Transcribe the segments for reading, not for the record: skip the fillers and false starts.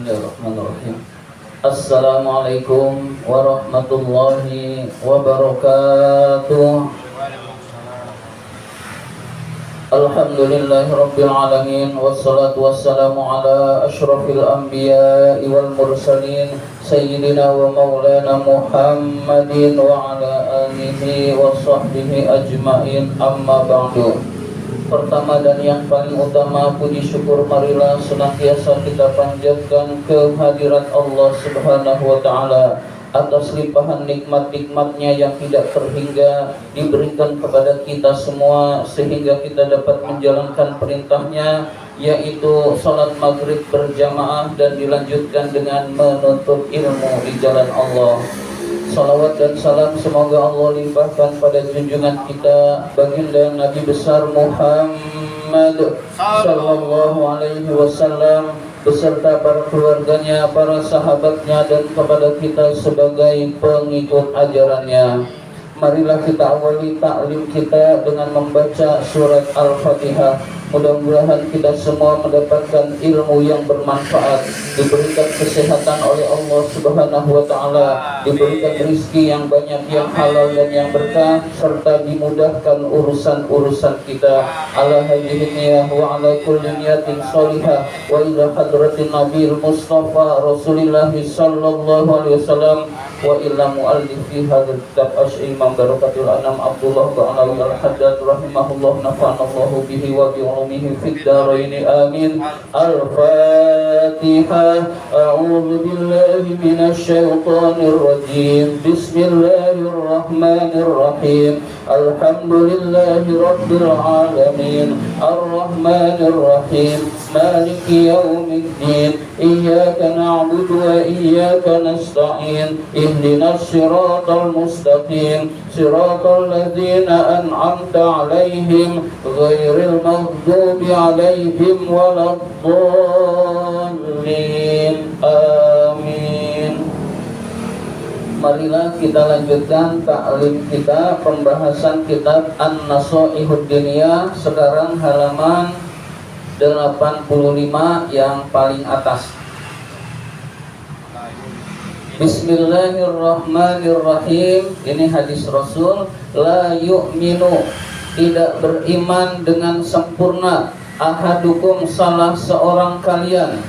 Bismillahirrahmanirrahim. Assalamualaikum warahmatullahi wabarakatuh. Alhamdulillahirabbil alamin wassalatu wassalamu ala asyrafil anbiya'i wal mursalin sayyidina wa maulana Muhammadin wa ala alihi wa sahbihi ajmain, amma ba'du. Pertama dan yang paling utama, puji syukur marilah senantiasa kita panjatkan kehadirat Allah Subhanahu wa ta'ala atas limpahan nikmat-nikmatnya yang tidak terhingga diberikan kepada kita semua, sehingga kita dapat menjalankan perintahnya, yaitu salat maghrib berjamaah dan dilanjutkan dengan menuntut ilmu di jalan Allah. Salawat dan salam semoga Allah limpahkan pada junjungan kita baginda Nabi besar Muhammad sallallahu alaihi wasallam beserta para keluarganya, para sahabatnya, dan kepada kita sebagai pengikut ajarannya. Marilah kita awali taklim kita dengan membaca surat Al-Fatihah. Mudah-mudahan kita semua mendapatkan ilmu yang bermanfaat, diberikan kesehatan oleh Allah Subhanahu wa ta'ala, diberikan rezeki yang banyak, yang halal dan yang berkah, serta dimudahkan urusan-urusan kita. Ala hadhihi niyah wa ala kulli niyatin shalihah wa ila hadratin Nabi Mustafa Rasulillah sallallahu alaihi wasallam wa ila muallifi hadzal kitab Imam Barakatul Anam Abdullah bin Alawi Al-Haddad rahimahullah, nafa'anallahu bihi wa bi في الدارين آمين. الفاتحة. أعوذ بالله من الشيطان الرجيم. بسم الله الرحمن الرحيم. الحمد لله رب العالمين الرحمن الرحيم مالك يوم الدين إياك نعبد وإياك نستعين اهدنا الصراط المستقيم صراط الذين أنعمت عليهم غير المغضوب عليهم ولا الضالين آمين. Marilah kita lanjutkan taklim kita, pembahasan kitab An-Nasaihud Diniyah, sekarang halaman 85 yang paling atas. Bismillahirrahmanirrahim. Ini hadis Rasul. La yu'minu, tidak beriman dengan sempurna, ahadukum, salah seorang kalian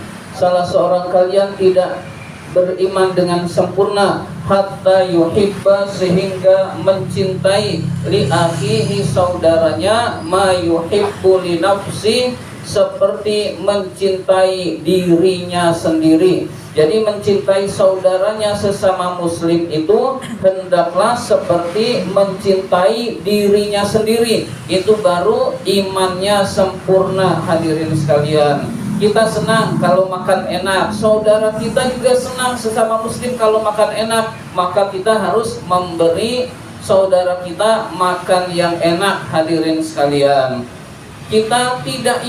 tidak beriman dengan sempurna, hatta yuhibba, sehingga mencintai, li akhihi, saudaranya, ma yuhibbu li nafsi, seperti mencintai dirinya sendiri. Jadi mencintai saudaranya sesama muslim itu hendaklah seperti mencintai dirinya sendiri. Itu baru imannya sempurna. Hadirin sekalian, kita senang kalau makan enak, saudara kita juga senang sesama muslim kalau makan enak, maka kita harus memberi saudara kita makan yang enak. Hadirin sekalian, kita tidak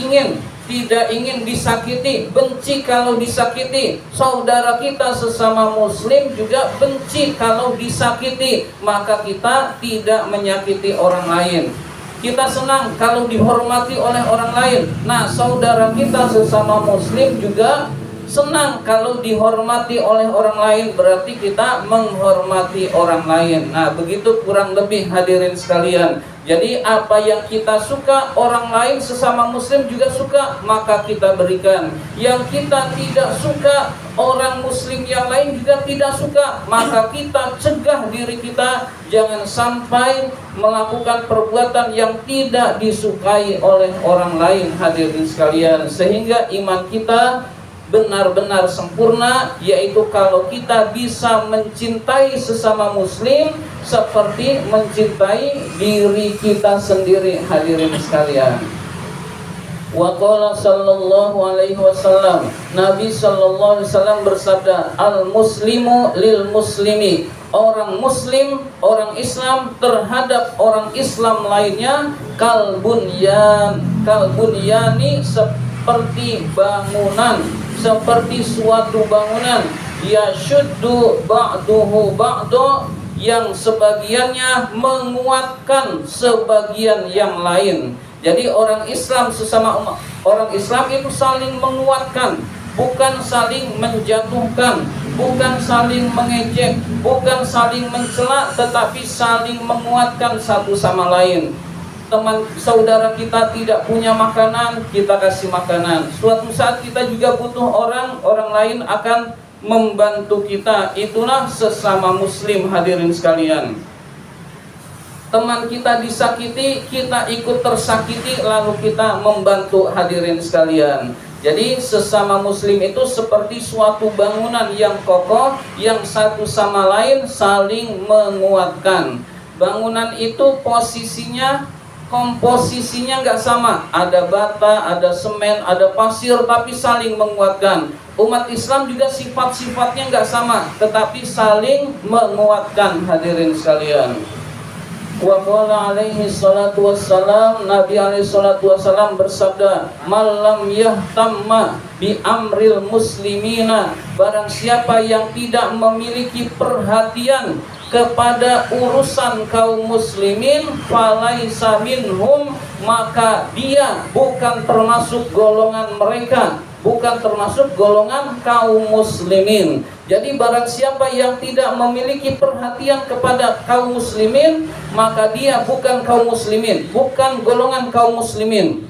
ingin disakiti, benci kalau disakiti. Saudara kita sesama muslim juga benci kalau disakiti, maka kita tidak menyakiti orang lain. Kita senang kalau dihormati oleh orang lain. Nah, saudara kita sesama muslim juga senang kalau dihormati oleh orang lain, berarti kita menghormati orang lain. Nah, begitu kurang lebih hadirin sekalian. Jadi apa yang kita suka, orang lain sesama muslim juga suka, maka kita berikan. Yang kita tidak suka, orang muslim yang lain juga tidak suka, maka kita cegah diri kita jangan sampai melakukan perbuatan yang tidak disukai oleh orang lain. Hadirin sekalian, sehingga iman kita benar-benar sempurna, yaitu kalau kita bisa mencintai sesama muslim seperti mencintai diri kita sendiri. Hadirin sekalian, wa qala sallallahu alaihi wasallam, Nabi sallallahu alaihi wasallam bersabda, al muslimu lil muslimi, orang muslim, orang Islam terhadap orang Islam lainnya, kal bunyani, seperti bangunan, seperti suatu bangunan, yashuddu ba'duhu ba'do, yang sebagiannya menguatkan sebagian yang lain. Jadi orang Islam sesama orang Islam itu saling menguatkan. bukan saling menjatuhkan, bukan saling mengejek, bukan saling mencela, tetapi saling menguatkan satu sama lain. Teman saudara kita tidak punya makanan, kita kasih makanan. Suatu saat kita juga butuh orang lain akan membantu kita. Itulah sesama muslim, hadirin sekalian. Teman kita disakiti, kita ikut tersakiti, lalu kita membantu, hadirin sekalian. Jadi sesama muslim itu seperti suatu bangunan yang kokoh, yang satu sama lain saling menguatkan. Bangunan itu komposisinya nggak sama, ada bata, ada semen, ada pasir, tapi saling menguatkan. Umat Islam juga sifat-sifatnya nggak sama, tetapi saling menguatkan, hadirin sekalian. Wa qala alaihi salatu wassalam, Nabi alaihi salatu wassalam bersabda, "Malam yahtamma bi amril muslimina," barang siapa yang tidak memiliki perhatian kepada urusan kaum muslimin, falaisa minhum, maka dia bukan termasuk golongan mereka, bukan termasuk golongan kaum muslimin. Jadi barang siapa yang tidak memiliki perhatian kepada kaum muslimin, maka dia bukan kaum muslimin, bukan golongan kaum muslimin.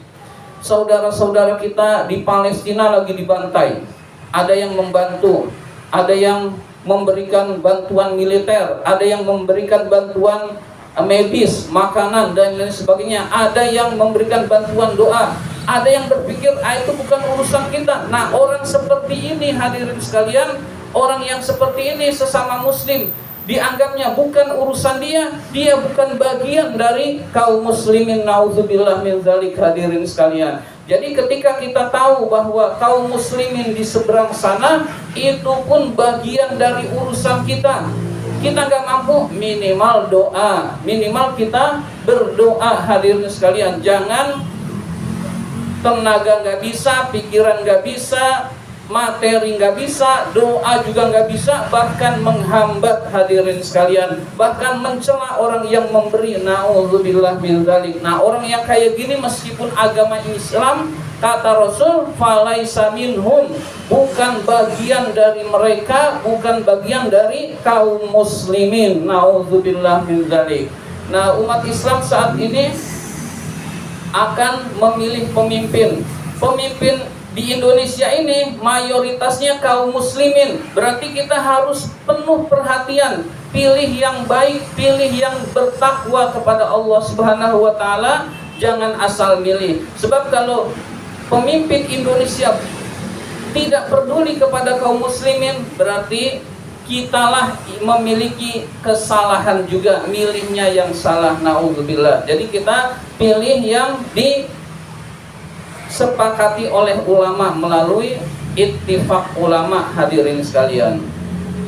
Saudara-saudara kita di Palestina lagi dibantai. Ada yang membantu, ada yang memberikan bantuan militer, ada yang memberikan bantuan medis, makanan dan lain sebagainya, ada yang memberikan bantuan doa, ada yang berpikir itu bukan urusan kita. Nah, orang seperti ini, hadirin sekalian, orang yang seperti ini sesama muslim, dianggapnya bukan urusan dia bukan bagian dari kaum muslimin. Nauzubillah min dzalik, hadirin sekalian. Jadi ketika kita tahu bahwa kaum muslimin di seberang sana itu pun bagian dari urusan kita, kita nggak mampu, minimal doa, minimal kita berdoa, hadirin sekalian. Jangan tenaga nggak bisa, pikiran nggak bisa, materi nggak bisa, doa juga nggak bisa, bahkan menghambat, hadirin sekalian, bahkan mencela orang yang memberi. Na'udzubillah min dzalik. Nah, orang yang kayak gini meskipun agama Islam, kata Rasul, falaisa minhum, bukan bagian dari mereka, bukan bagian dari kaum muslimin. Na'udzubillah min dzalik. Nah, umat Islam saat ini akan memilih pemimpin. Pemimpin di Indonesia ini mayoritasnya kaum muslimin. Berarti kita harus penuh perhatian, pilih yang baik, pilih yang bertakwa kepada Allah Subhanahu wa taala, jangan asal milih. Sebab kalau pemimpin Indonesia tidak peduli kepada kaum muslimin, berarti kitalah memiliki kesalahan juga, milihnya yang salah. Naudzubillah. Jadi kita pilih yang disepakati oleh ulama melalui ittifaq ulama, hadirin sekalian.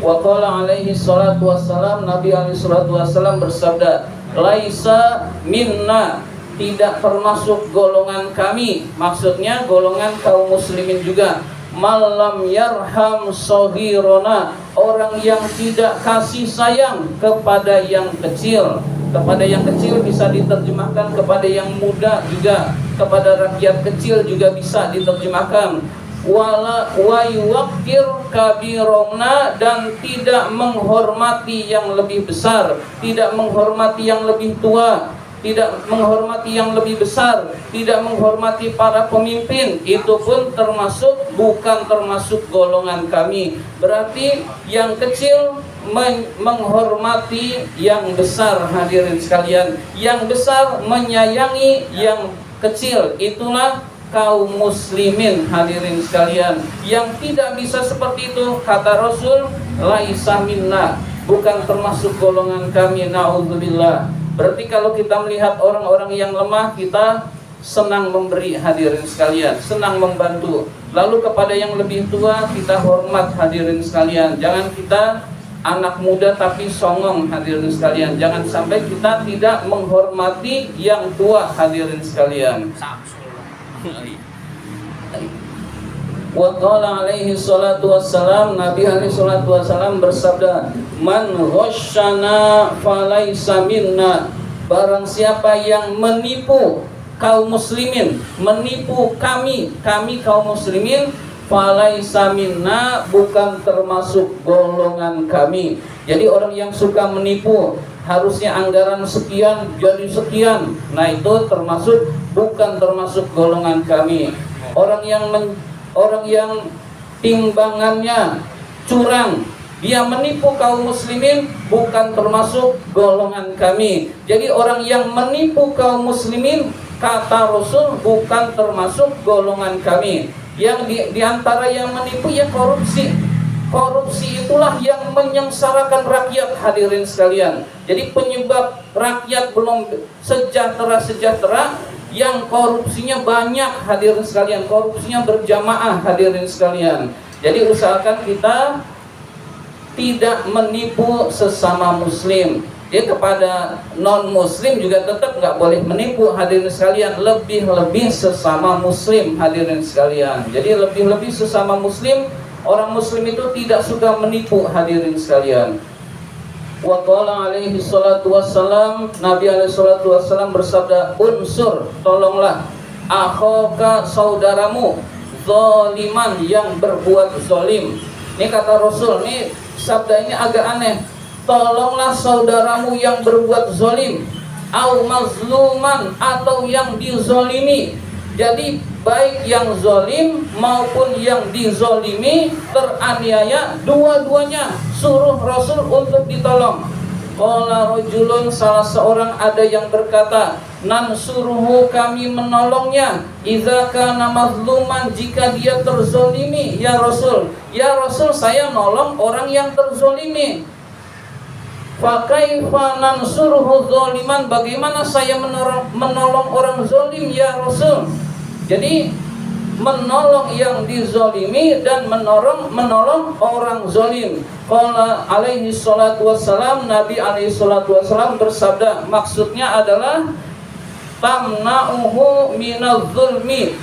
Wa qala alaihi salatu wassalam, Nabi alaihi salatu wassalam bersabda, laisa minna, tidak termasuk golongan kami, maksudnya golongan kaum muslimin juga, malam yarham sohirona, orang yang tidak kasih sayang kepada yang kecil. Kepada yang kecil bisa diterjemahkan kepada yang muda juga, kepada rakyat kecil juga bisa diterjemahkan. Wala wa yuwaqqir kabirona, dan tidak menghormati yang lebih besar, tidak menghormati yang lebih tua, tidak menghormati yang lebih besar, tidak menghormati para pemimpin. Itu pun bukan termasuk golongan kami. Berarti yang kecil menghormati yang besar, hadirin sekalian. Yang besar menyayangi yang kecil. Itulah kaum muslimin, hadirin sekalian. Yang tidak bisa seperti itu, kata Rasul, laisa minna, bukan termasuk golongan kami. Na'udzubillah. Berarti kalau kita melihat orang-orang yang lemah, kita senang memberi, hadirin sekalian, senang membantu. Lalu kepada yang lebih tua kita hormat, hadirin sekalian. Jangan kita anak muda tapi songong, hadirin sekalian. Jangan sampai kita tidak menghormati yang tua, hadirin sekalian. Wa qala alaihi salatu wassalam, Nabi alaihi salatu wassalam bersabda, man ghasyana falaisa minna, barang siapa yang menipu kaum muslimin, menipu kami kaum muslimin, falaisa minna, bukan termasuk golongan kami. Jadi orang yang suka menipu, harusnya anggaran sekian jadi sekian, nah itu bukan termasuk golongan kami. Orang yang timbangannya curang, dia menipu kaum muslimin, bukan termasuk golongan kami. Jadi orang yang menipu kaum muslimin, kata Rasul, bukan termasuk golongan kami. Yang di antara yang menipu ya korupsi. Korupsi itulah yang menyengsarakan rakyat, hadirin sekalian. Jadi penyebab rakyat belum sejahtera, yang korupsinya banyak, hadirin sekalian. Korupsinya berjamaah, hadirin sekalian. Jadi usahakan kita tidak menipu sesama muslim. Ya, kepada non muslim juga tetap nggak boleh menipu, hadirin sekalian. Lebih-lebih sesama muslim, hadirin sekalian. Jadi lebih-lebih sesama muslim. Orang muslim itu tidak suka menipu, hadirin sekalian. Wa qala alaihi salatu wassalam, Nabi alaihi salatu wassalam bersabda, unsur, tolonglah akhaka, saudaramu, zaliman, yang berbuat zalim. Ini kata Rasul, ini sabda ini agak aneh. Tolonglah saudaramu yang berbuat zalim, au mazluman, atau yang dizalimi. Jadi baik yang zalim maupun yang dizalimi, teraniaya, dua-duanya suruh Rasul untuk ditolong. Qala rajulun, salah seorang ada yang berkata, nansuruhu, kami menolongnya, idza kana mazluman, jika dia terzalimi. Ya Rasul, saya nolong orang yang terzalimi. Fa kaifa nansuruhu zaliman, bagaimana saya menolong orang zalim ya Rasul? Jadi menolong yang dizalimi dan menolong orang zalim. Qala alaihi salatu wassalam, Nabi alaihi salatu wassalam bersabda, maksudnya adalah tamna'uhu minaz zulmi,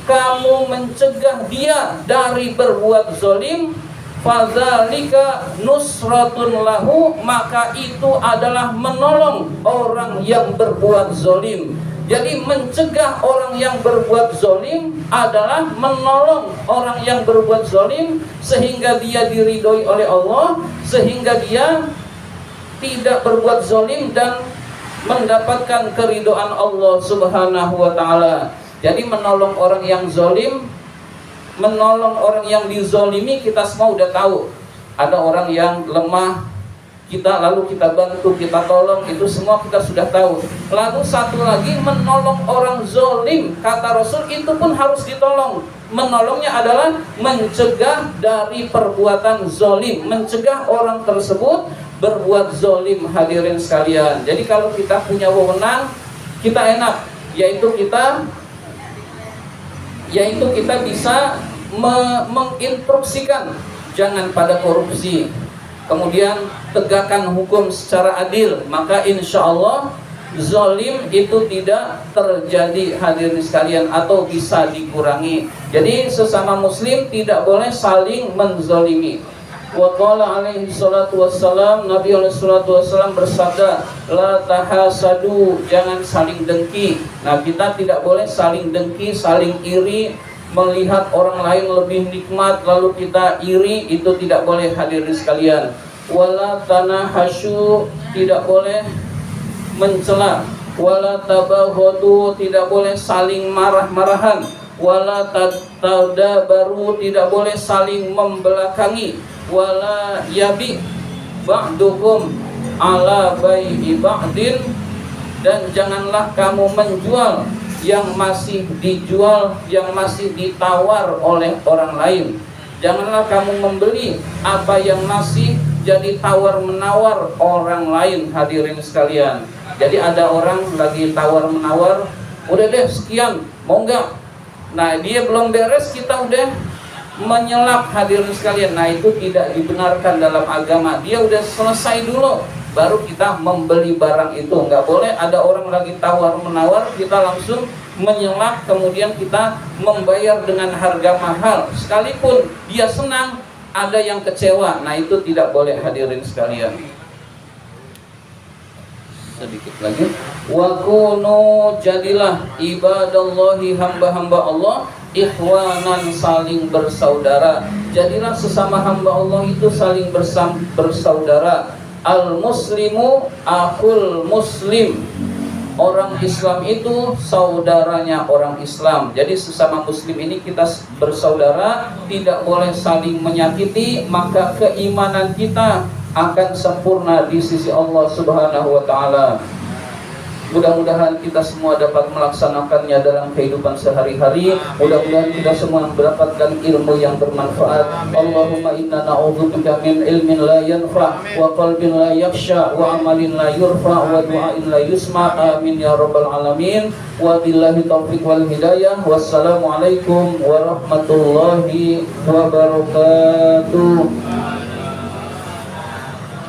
kamu mencegah dia dari berbuat zalim. Fadzalika nusratun lahu, maka itu adalah menolong orang yang berbuat zalim. Jadi mencegah orang yang berbuat zalim adalah menolong orang yang berbuat zalim, sehingga dia diridhoi oleh Allah, sehingga dia tidak berbuat zalim dan mendapatkan keridhaan Allah Subhanahu wa taala. Jadi menolong orang yang zalim, menolong orang yang dizalimi, kita semua udah tahu. Ada orang yang lemah, lalu kita bantu, kita tolong, itu semua kita sudah tahu. Lalu satu lagi, menolong orang zalim, kata Rasul, itu pun harus ditolong. Menolongnya adalah mencegah dari perbuatan zalim, mencegah orang tersebut berbuat zalim, hadirin sekalian. Jadi kalau kita punya wewenang, kita enak, yaitu kita bisa menginstruksikan jangan pada korupsi, kemudian tegakkan hukum secara adil, maka insya Allah zalim itu tidak terjadi, hadirin sekalian, atau bisa dikurangi. Jadi sesama muslim tidak boleh saling menzalimi. Wa qala alaihi salatu wassalam, Nabi alaihi salatu wassalam bersabda, la tahasadu, jangan saling dengki. Nah, kita tidak boleh saling dengki, saling iri, melihat orang lain lebih nikmat lalu kita iri, itu tidak boleh, hadirin sekalian. Wala tanahasyu, tidak boleh mencela. Wala tabaghadu, tidak boleh saling marah-marahan. Wala tadabaru, tidak boleh saling membelakangi. Wala yabi ba'dukum ala bai'i ba'din, dan janganlah kamu menjual yang masih dijual, yang masih ditawar oleh orang lain. Janganlah kamu membeli apa yang masih jadi tawar-menawar orang lain, hadirin sekalian. Jadi ada orang lagi tawar-menawar, udah deh sekian, mau enggak? Nah, dia belum beres, kita udah menyelap, hadirin sekalian. Nah, itu tidak dibenarkan dalam agama. Dia udah selesai dulu, baru kita membeli barang itu. Nggak boleh ada orang lagi tawar-menawar, kita langsung menyelap, kemudian kita membayar dengan harga mahal. Sekalipun dia senang, ada yang kecewa. Nah, itu tidak boleh, hadirin sekalian. Sedikit lagi. Wa kunu, jadilah ibadallahi, hamba-hamba Allah, ikhwanan, saling bersaudara. Jadilah sesama hamba Allah itu saling bersaudara. Al muslimu akhul muslim. Orang Islam itu saudaranya orang Islam. Jadi sesama muslim ini kita bersaudara, tidak boleh saling menyakiti, maka keimanan kita akan sempurna di sisi Allah Subhanahu wa taala. Mudah-mudahan kita semua dapat melaksanakannya dalam kehidupan sehari-hari. Mudah-mudahan kita semua mendapatkan ilmu yang bermanfaat. Allahumma inna na'udzubika min ilmin la yanfa' wa qalbin la yakhsha wa amalin la yurfa' wa du'ain la yusma'. Amin ya rabbal alamin. Wa billahi taufiq wal hidayah. Wassalamualaikum warahmatullahi wabarakatuh.